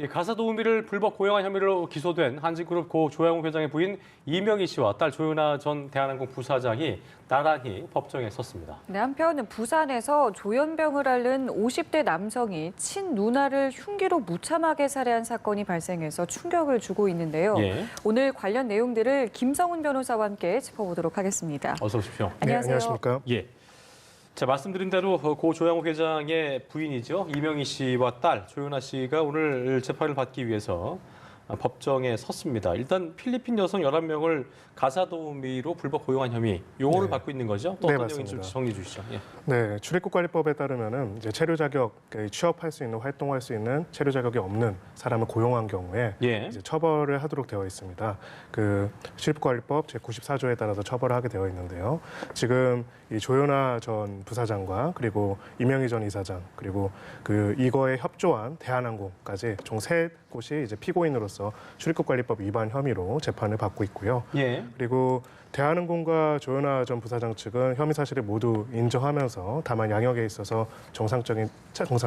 가사 도우미를 불법 고용한 혐의로 기소된 한진그룹 고 조양호 회장의 부인 이명희 씨와 딸 조윤아 전 대한항공 부사장이 나란히 법정에 섰습니다. 네, 한편 부산에서 조현병을 앓는 50대 남성이 친누나를 흉기로 무참하게 살해한 사건이 발생해서 충격을 주고 있는데요. 예. 오늘 관련 내용들을 김성훈 변호사와 함께 짚어보도록 하겠습니다. 어서 오십시오. 안녕하세요. 네, 안녕하십니까? 예. 자, 말씀드린 대로 고 조양호 회장의 부인이죠. 이명희 씨와 딸 조윤아 씨가 오늘 재판을 받기 위해서 법정에 섰습니다. 일단 필리핀 여성 11명을 가사 도우미로 불법 고용한 혐의 용어를 네. 받고 있는 거죠. 또 네, 어떤 내용인지 좀 맞습니다. 정리해 주시죠. 예. 네, 출입국관리법에 따르면은 이제 체류 자격, 취업할 수 있는 활동할 수 있는 체류 자격이 없는 사람을 고용한 경우에 예. 이제 처벌을 하도록 되어 있습니다. 그 출입국관리법 제 94조에 따라서 처벌을 하게 되어 있는데요. 지금 이 조윤아 전 부사장과 그리고 이명희 전 이사장 그리고 그 이거에 협조한 대한항공까지 총 3곳이 이제 피고인으로서 출입국관리법 위반 혐의로 재판을 받고 있고요. 예. 그리고 대한항공과 조윤아 전 부사장 측은 혐의 사실을 모두 인정하면서 다만 양형에 있어서 정상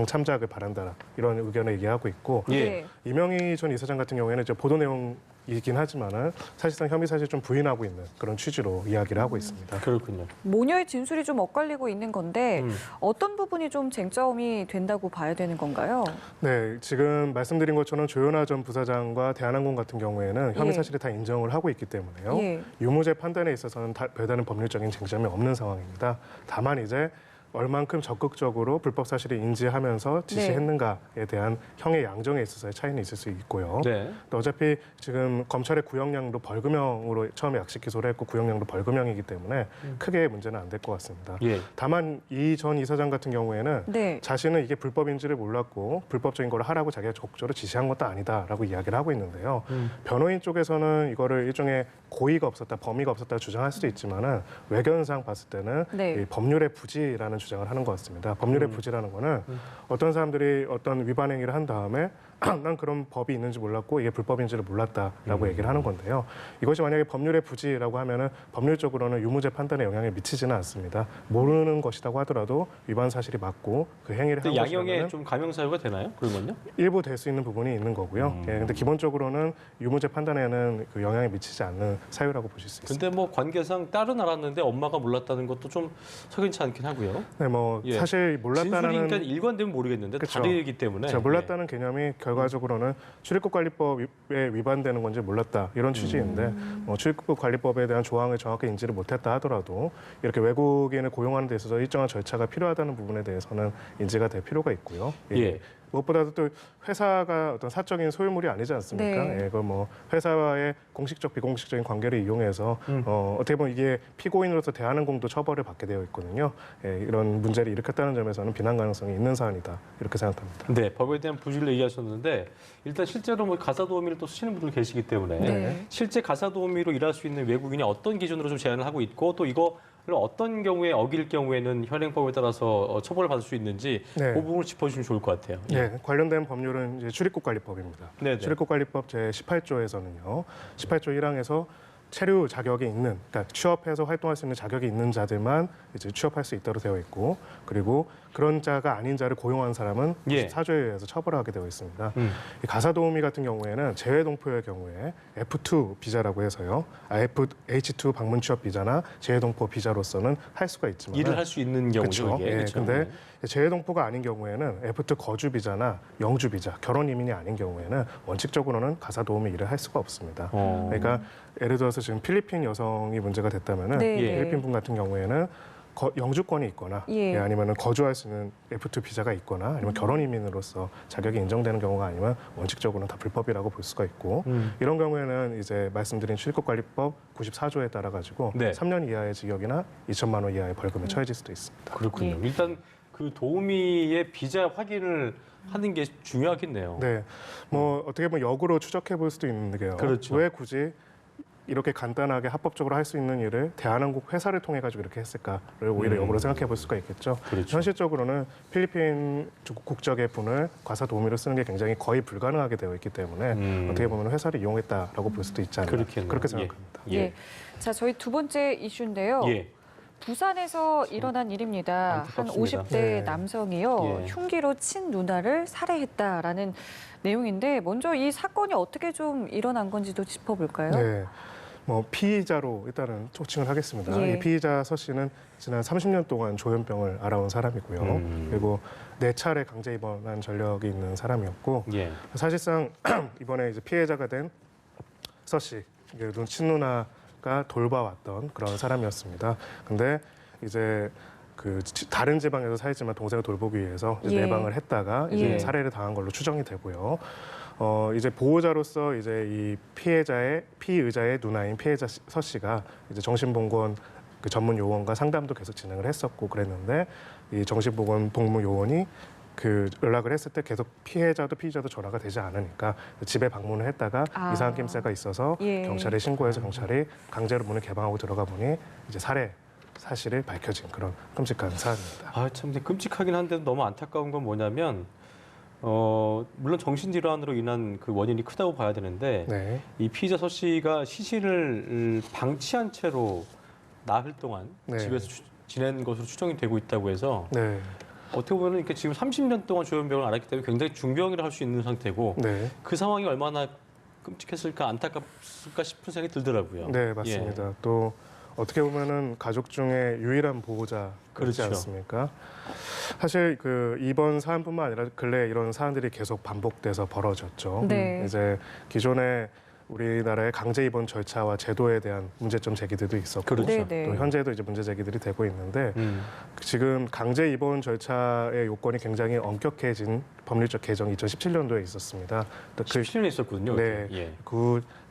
참작을 바란다 이런 의견을 얘기하고 있고 예. 네. 이명희 전 이사장 같은 경우에는 이제 보도 내용이긴 하지만은 사실상 혐의 사실 좀 부인하고 있는 그런 취지로 이야기를 하고 있습니다. 그렇군요. 모녀의 진술이 좀 엇갈리고 있는 건데 음. 어떤 부분이 좀 쟁점이 된다고 봐야 되는 건가요? 네, 지금 말씀드린 것처럼 조윤아 전 부사장과 대한항공 같은 경우에는 혐의 예. 사실을 다 인정을 하고 있기 때문에요. 예. 유무죄 판단에 있어서는 별다른 법률적인 쟁점이 없는 상황입니다. 다만 이제 얼만큼 적극적으로 불법 사실을 인지하면서 지시했는가에 대한 형의 양정에 있어서의 차이는 있을 수 있고요. 네. 또 어차피 지금 검찰의 구형량도 벌금형으로 처음에 약식 기소를 했고 구형량도 벌금형이기 때문에 크게 문제는 안 될 것 같습니다. 예. 다만 이 전 이사장 같은 경우에는 네. 자신은 이게 불법인지를 몰랐고 불법적인 걸 하라고 자기가 적극적으로 지시한 것도 아니다라고 이야기를 하고 있는데요. 변호인 쪽에서는 이거를 일종의 고의가 없었다, 범위가 없었다 주장할 수도 있지만은 외견상 봤을 때는 네. 이 법률의 부지라는 주장을 하는 것 같습니다. 법률의 부지라는 거는 어떤 사람들이 어떤 위반 행위를 한 다음에 난 그런 법이 있는지 몰랐고 이게 불법인지를 몰랐다라고 얘기를 하는 건데요. 이것이 만약에 법률의 부지라고 하면은 법률적으로는 유무죄 판단에 영향을 미치지는 않습니다. 모르는 것이라고 하더라도 위반 사실이 맞고 그 행위를 한 근데 양형에 것이라면 좀 감형 사유가 되나요? 그러면요? 일부 될 수 있는 부분이 있는 거고요. 예, 근데 기본적으로는 유무죄 판단에는 그 영향이 미치지 않는 사유라고 보실 수 있습니다. 근데 뭐 관계상 딸은 알았는데 엄마가 몰랐다는 것도 좀 석연치 않긴 하고요. 네, 뭐 예. 사실 몰랐다는 진술이니까 일관되면 모르겠는데 그쵸. 다르기 때문에 제가 몰랐다는 개념이 결과적으로는 출입국관리법에 위반되는 건지 몰랐다 이런 취지인데 출입국관리법에 대한 조항을 정확히 인지를 못했다 하더라도 이렇게 외국인을 고용하는 데 있어서 일정한 절차가 필요하다는 부분에 대해서는 인지가 될 필요가 있고요. 예. 무엇보다도 또 회사가 어떤 사적인 소유물이 아니지 않습니까? 네. 예, 그 뭐 회사와의 공식적 비공식적인 관계를 이용해서 어떻게 보면 이게 피고인으로서 대한항공도 처벌을 받게 되어 있거든요. 예, 이런 문제를 일으켰다는 점에서는 비난 가능성이 있는 사안이다 이렇게 생각합니다. 네, 법에 대한 부실을 얘기하셨는데 일단 실제로 뭐 가사 도우미를 또 쓰시는 분들 계시기 때문에 네. 실제 가사 도우미로 일할 수 있는 외국인이 어떤 기준으로 좀 제한을 하고 있고 또 이거 어떤 경우에 어길 경우에는 현행법에 따라서 처벌을 받을 수 있는지 네. 그 부분을 짚어주시면 좋을 것 같아요. 네, 관련된 법률은 이제 출입국관리법입니다. 네네. 출입국관리법 제 18조에서는요, 18조 1항에서 체류 자격이 있는, 그러니까 취업해서 활동할 수 있는 자격이 있는 자들만 이제 취업할 수 있도록 되어 있고, 그리고 그런 자가 아닌 자를 고용한 사람은 예. 94조에 의해서 처벌하게 되어 있습니다. 이 가사도우미 같은 경우에는 재외동포의 경우에 F2 비자라고 해서요, H2 방문 취업 비자나 재외동포 비자로서는 할 수가 있지만 일을 할 수 있는 경우죠. 그렇죠. 이게. 예, 그렇죠. 근데 재외동포가 아닌 경우에는 F2 거주 비자나 영주 비자, 결혼 이민이 아닌 경우에는 원칙적으로는 가사 도우미 일을 할 수가 없습니다. 그러니까 예를 들어서 지금 필리핀 여성이 문제가 됐다면은 네, 예. 필리핀 분 같은 경우에는 영주권이 있거나 예. 아니면은 거주할 수 있는 F2 비자가 있거나 아니면 결혼 이민으로서 자격이 인정되는 경우가 아니면 원칙적으로는 다 불법이라고 볼 수가 있고 이런 경우에는 이제 말씀드린 출입국관리법 94조에 따라 가지고 네. 3년 이하의 징역이나 2천만 원 이하의 벌금에 처해질 수도 있습니다. 그렇군요. 예. 일단 그 도우미의 비자 확인을 하는 게 중요하겠네요. 네, 뭐 어떻게 보면 역으로 추적해 볼 수도 있는 게요. 그렇죠. 왜 굳이 이렇게 간단하게 합법적으로 할 수 있는 일을 대한항공 회사를 통해 가지고 이렇게 했을까를 오히려 역으로 생각해 볼 수가 있겠죠. 그렇죠. 현실적으로는 필리핀 국적의 분을 가사 도우미로 쓰는 게 굉장히 거의 불가능하게 되어 있기 때문에 어떻게 보면 회사를 이용했다라고 볼 수도 있지 않나 그렇겠네요. 그렇게 예. 생각합니다. 예. 자, 저희 두 번째 이슈인데요. 예. 부산에서 일어난 일입니다. 한 안타깝습니다. 50대 네. 남성이요. 예. 흉기로 친 누나를 살해했다라는 내용인데 먼저 이 사건이 어떻게 좀 일어난 건지도 짚어볼까요? 네. 뭐 피의자로 일단은 호칭을 하겠습니다. 예. 이 피의자 서 씨는 지난 30년 동안 조현병을 알아온 사람이고요. 그리고 4차례 강제 입원한 전력이 있는 사람이었고 예. 사실상 이번에 이제 피해자가 된 서 씨, 친누나가 돌봐왔던 그런 사람이었습니다. 근데 이제 다른 지방에서 살지만 동생을 돌보기 위해서 이제 예. 내방을 했다가 이제 예. 살해를 당한 걸로 추정이 되고요. 이제 보호자로서 이제 이 피의자의 누나인 피해자 서 씨가 이제 정신보건 그 전문 요원과 상담도 계속 진행을 했었고 그랬는데 이 정신보건 복무 요원이 연락을 했을 때 계속 피의자도 전화가 되지 않으니까 집에 방문을 했다가 이상한 낌새가 있어서 예. 경찰에 신고해서 경찰이 강제로 문을 개방하고 들어가 보니 이제 살해 사실을 밝혀진 그런 끔찍한 사안입니다. 아, 참 근데 끔찍하긴 한데 너무 안타까운 건 뭐냐면 물론 정신질환으로 인한 그 원인이 크다고 봐야 되는데 네. 이 피의자 서 씨가 시신을 방치한 채로 나흘 동안 네. 집에서 지낸 것으로 추정이 되고 있다고 해서 네. 어떻게 보면 이렇게 지금 30년 동안 조현병을 앓았기 때문에 굉장히 중병이라 할 수 있는 상태고 네. 그 상황이 얼마나 끔찍했을까 안타깝을까 싶은 생각이 들더라고요. 네, 맞습니다. 또 어떻게 보면은 가족 중에 유일한 보호자 그렇지 그렇죠. 않습니까? 사실 이번 사안뿐만 아니라 근래 이런 사안들이 계속 반복돼서 벌어졌죠. 네. 이제 기존에 우리나라의 강제 입원 절차와 제도에 대한 문제점 제기들도 있었고 그렇죠. 네, 네. 또 현재도 이제 문제 제기들이 되고 있는데 음. 지금 강제 입원 절차의 요건이 굉장히 엄격해진 법률적 개정이 2017년도에 있었습니다. 또 17년에 있었거든요. 네. 그때. 예.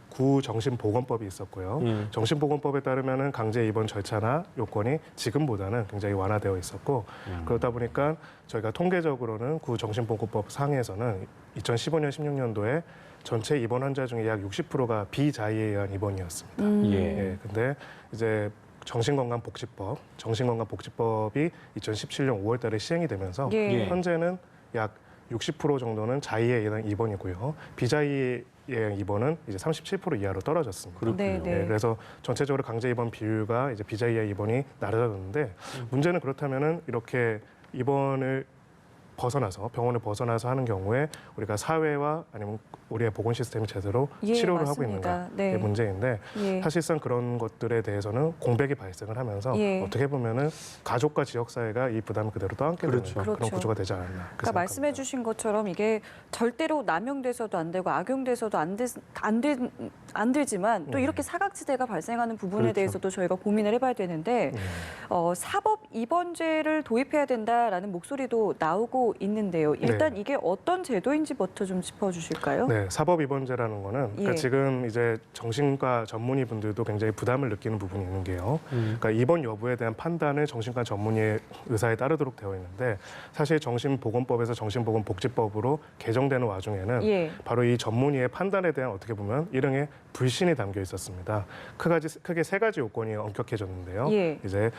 구 정신보건법이 있었고요. 정신보건법에 따르면은 강제 입원 절차나 요건이 지금보다는 굉장히 완화되어 있었고 그러다 보니까 저희가 통계적으로는 구 정신보건법 상에서는 2015년 16년도에 전체 입원 환자 중에 약 60%가 비자의에 의한 입원이었습니다. 예. 근데 이제 정신건강복지법이 2017년 5월달에 시행이 되면서 예. 현재는 약 60% 정도는 자의에 의한 입원이고요. 비자의에 의한 입원은 이제 37% 이하로 떨어졌습니다. 그렇군요. 네, 네. 그래서 전체적으로 강제 입원 비율과 이제 비자의의 입원이 낮아졌는데 문제는 그렇다면은 이렇게 입원을 병원을 벗어나서 하는 경우에 우리가 사회와 아니면 우리의 보건 시스템이 제대로 예, 치료를 맞습니다. 하고 있는가 네. 게 문제인데 예. 사실상 그런 것들에 대해서는 공백이 발생을 하면서 예. 어떻게 보면은 가족과 지역 사회가 이 부담을 그대로 떠안게 그렇죠. 되는 그런 그렇죠. 구조가 되지 않았나. 그러니까 말씀해 주신 것처럼 이게 절대로 남용돼서도 안 되고 악용돼서도 안 되지만 또 이렇게 사각지대가 발생하는 부분에 그렇죠. 대해서도 저희가 고민을 해봐야 되는데 사법 입원제를 도입해야 된다라는 목소리도 나오고 있는데요. 일단 이게 어떤 제도인지부터 좀 짚어주실까요? 네, 사법 입원제라는 거는 그러니까 예. 지금 이제 정신과 전문의 분들도 굉장히 부담을 느끼는 부분이 있는 게요. 그러니까 입원 여부에 대한 판단을 정신과 전문의의 의사에 따르도록 되어 있는데 사실 정신보건법에서 정신보건복지법으로 개정되는 와중에는 예. 바로 이 전문의의 판단에 대한 어떻게 보면 일종의 불신이 담겨 있었습니다. 크게 3가지 요건이 엄격해졌는데요. 예. 이제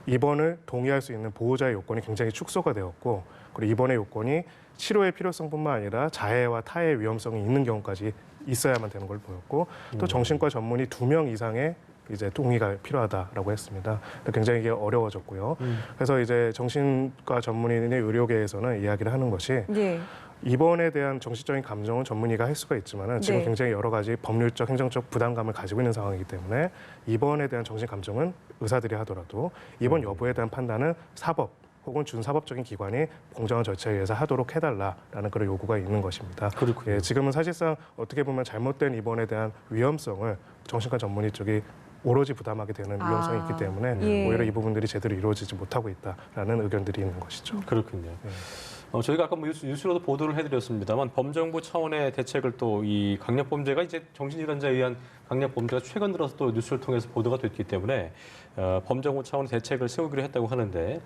입원을 동의할 수 있는 보호자의 요건이 굉장히 축소가 되었고 그리고 입원의 요건이 치료의 필요성뿐만 아니라 자해와 타해의 위험성이 있는 경우까지 있어야만 되는 걸 보였고 또 정신과 전문의 2명 이상의 이제 동의가 필요하다라고 했습니다. 굉장히 이게 어려워졌고요. 그래서 이제 정신과 전문의의 의료계에서는 이야기를 하는 것이 예. 입원에 대한 정신적인 감정은 전문의가 할 수가 있지만 지금 네. 굉장히 여러 가지 법률적, 행정적 부담감을 가지고 있는 상황이기 때문에 입원에 대한 정신 감정은 의사들이 하더라도 입원 여부에 대한 판단은 사법 혹은 준사법적인 기관이 공정한 절차에 의해서 하도록 해달라라는 그런 요구가 있는 것입니다. 그렇군요. 예, 지금은 사실상 어떻게 보면 잘못된 입원에 대한 위험성을 정신과 전문의 쪽이 오로지 부담하게 되는 위험성이 있기 때문에 예. 오히려 이 부분들이 제대로 이루어지지 못하고 있다라는 의견들이 있는 것이죠. 그렇군요. 저희가 아까 뉴스로도 보도를 해드렸습니다만 범정부 차원의 대책을 또 이 강력범죄가 이제 정신질환자에 의한 강력범죄가 최근 들어서 또 뉴스를 통해서 보도가 됐기 때문에 범정부 차원의 대책을 세우기로 했다고 하는데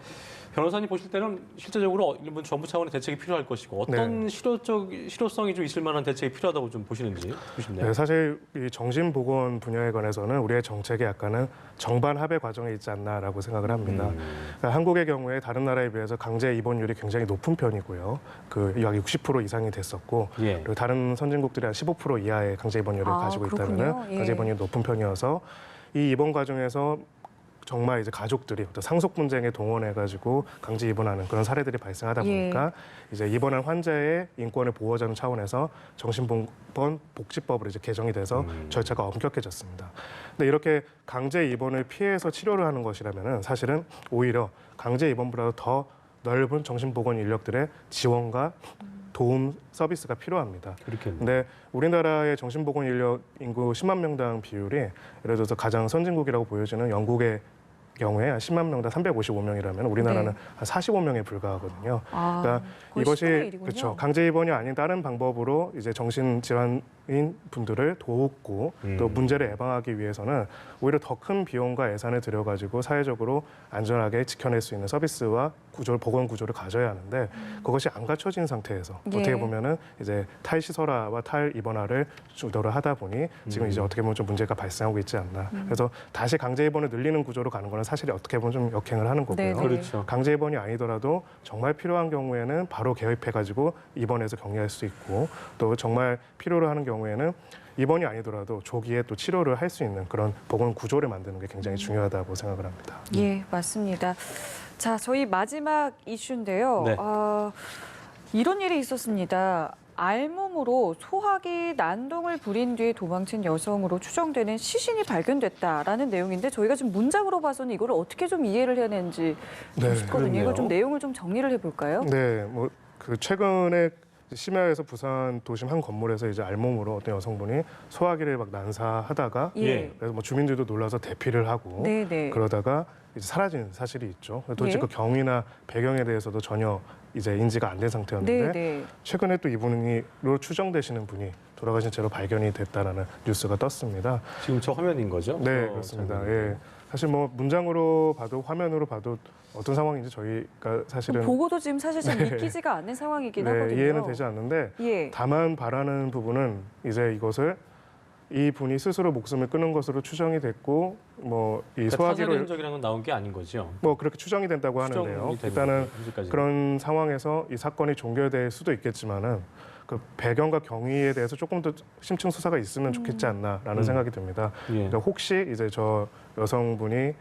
변호사님 보실 때는 실제적으로 일본 정부 차원의 대책이 필요할 것이고 어떤 실효성이 좀 있을 만한 대책이 필요하다고 좀 보시는지 듣고 싶네요. 네, 사실 이 정신보건 분야에 관해서는 우리의 정책이 약간은 정반 합의 과정에 있지 않나라고 생각을 합니다. 그러니까 한국의 경우에 다른 나라에 비해서 강제 입원율이 굉장히 높은 편이고요. 약 60% 이상이 됐었고 예. 그리고 다른 선진국들이 한 15% 이하의 강제 입원율을 가지고 그렇군요. 있다는 예. 강제 입원율이 높은 편이어서 이 입원 과정에서 정말 이제 가족들이 어떤 상속 분쟁에 동원해가지고 강제 입원하는 그런 사례들이 발생하다 예. 보니까 이제 입원한 환자의 인권을 보호하자는 차원에서 정신보건 복지법으로 이제 개정이 돼서 절차가 엄격해졌습니다. 근데 이렇게 강제 입원을 피해서 치료를 하는 것이라면은 사실은 오히려 강제 입원보다 더 넓은 정신보건 인력들의 지원과 도움 서비스가 필요합니다. 그렇겠네요. 근데 우리나라의 정신보건 인력 인구 10만 명당 비율이 예를 들어서 가장 선진국이라고 보여지는 영국의 경우에 한 10만 명당 355명이라면 우리나라는 네. 한 45명에 불과하거든요. 아, 그러니까 거의 10분의 이것이 1이군요. 그렇죠. 강제 입원이 아닌 다른 방법으로 이제 정신질환인 분들을 돕고 또 문제를 예방하기 위해서는 오히려 더 큰 비용과 예산을 들여가지고 사회적으로 안전하게 지켜낼 수 있는 서비스와 보건 구조를 가져야 하는데 그것이 안 갖춰진 상태에서 예. 어떻게 보면은 이제 탈시설화와 탈입원화를 주도를 하다 보니 지금 이제 어떻게 보면 좀 문제가 발생하고 있지 않나. 그래서 다시 강제 입원을 늘리는 구조로 가는 거는 사실 어떻게 보면 좀 역행을 하는 거고요. 네네. 그렇죠. 강제 입원이 아니더라도 정말 필요한 경우에는 바로 개입해가지고 입원해서 격리할 수 있고 또 정말 필요로 하는 경우에는 입원이 아니더라도 조기에 또 치료를 할 수 있는 그런 보건 구조를 만드는 게 굉장히 중요하다고 생각을 합니다. 예, 맞습니다. 자, 저희 마지막 이슈인데요. 네. 이런 일이 있었습니다. 알몸으로 소화기 난동을 부린 뒤에 도망친 여성으로 추정되는 시신이 발견됐다라는 내용인데 저희가 지금 문장으로 봐서는 이걸 어떻게 좀 이해를 해야 되는지 네, 싶거든요. 그렇네요. 이걸 좀 내용을 좀 정리를 해볼까요? 네, 뭐 그 최근에 심야에서 부산 도심 한 건물에서 이제 알몸으로 어떤 여성분이 소화기를 막 난사하다가 예. 그래서 뭐 주민들도 놀라서 대피를 하고 네네. 그러다가 이제 사라진 사실이 있죠. 도대체 예. 그 경위나 배경에 대해서도 전혀 이제 인지가 안 된 상태였는데 네네. 최근에 또 이분으로 추정되시는 분이 돌아가신 채로 발견이 됐다라는 뉴스가 떴습니다. 지금 저 화면인 거죠? 네, 그렇습니다. 예. 사실 뭐 문장으로 봐도 화면으로 봐도 어떤 상황인지 저희가 사실은 보고도 지금 사실 좀 네. 믿기지가 않는 상황이긴 네, 하거든요. 이해는 되지 않는데 예. 다만 바라는 부분은 이제 이것을 이 분이 스스로 목숨을 끊은 것으로 추정이 됐고 뭐 이 그러니까 타살의 소화기로 흔적이라는 건 나온 게 아닌 거죠. 뭐 그렇게 추정이 된다고 하는데요. 추정이 되는 일단은 거죠, 현재까지는. 그런 상황에서 이 사건이 종결될 수도 있겠지만은 그 배경과 경위에 대해서 조금 더 심층 수사가 있으면 좋겠지 않나라는 생각이 듭니다. 예. 그러니까 혹시 이제 저 여성분이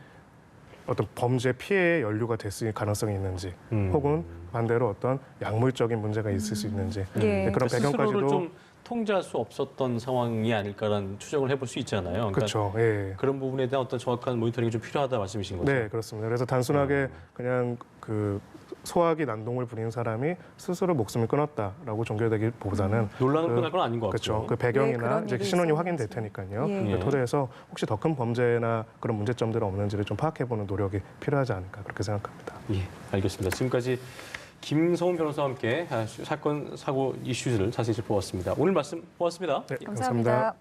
어떤 범죄 피해에 연루가 됐을 가능성이 있는지 혹은 반대로 어떤 약물적인 문제가 있을 수 있는지 예. 그런 스스로를 배경까지도 좀 통제할 수 없었던 상황이 아닐까라는 추정을 해볼 수 있잖아요. 그러니까 그렇죠. 예. 그런 부분에 대한 어떤 정확한 모니터링이 좀 필요하다 말씀이신 거죠. 네, 그렇습니다. 그래서 단순하게 그냥 그 소화기 난동을 부린 사람이 스스로 목숨을 끊었다라고 종결되기보다는 논란을 그- 끊을 건 아닌 것 같고요. 그렇죠. 그 네, 배경이나 그런 이제 일이 신원이 있었는 확인될 거죠. 테니까요. 예. 그 토대에서 혹시 더 큰 범죄나 그런 문제점들은 없는지를 좀 파악해보는 노력이 필요하지 않을까 그렇게 생각합니다. 예, 알겠습니다. 지금까지 김성훈 변호사와 함께 사건 사고 이슈들을 자세히 짚어봤습니다. 오늘 말씀 고맙습니다. 네, 감사합니다.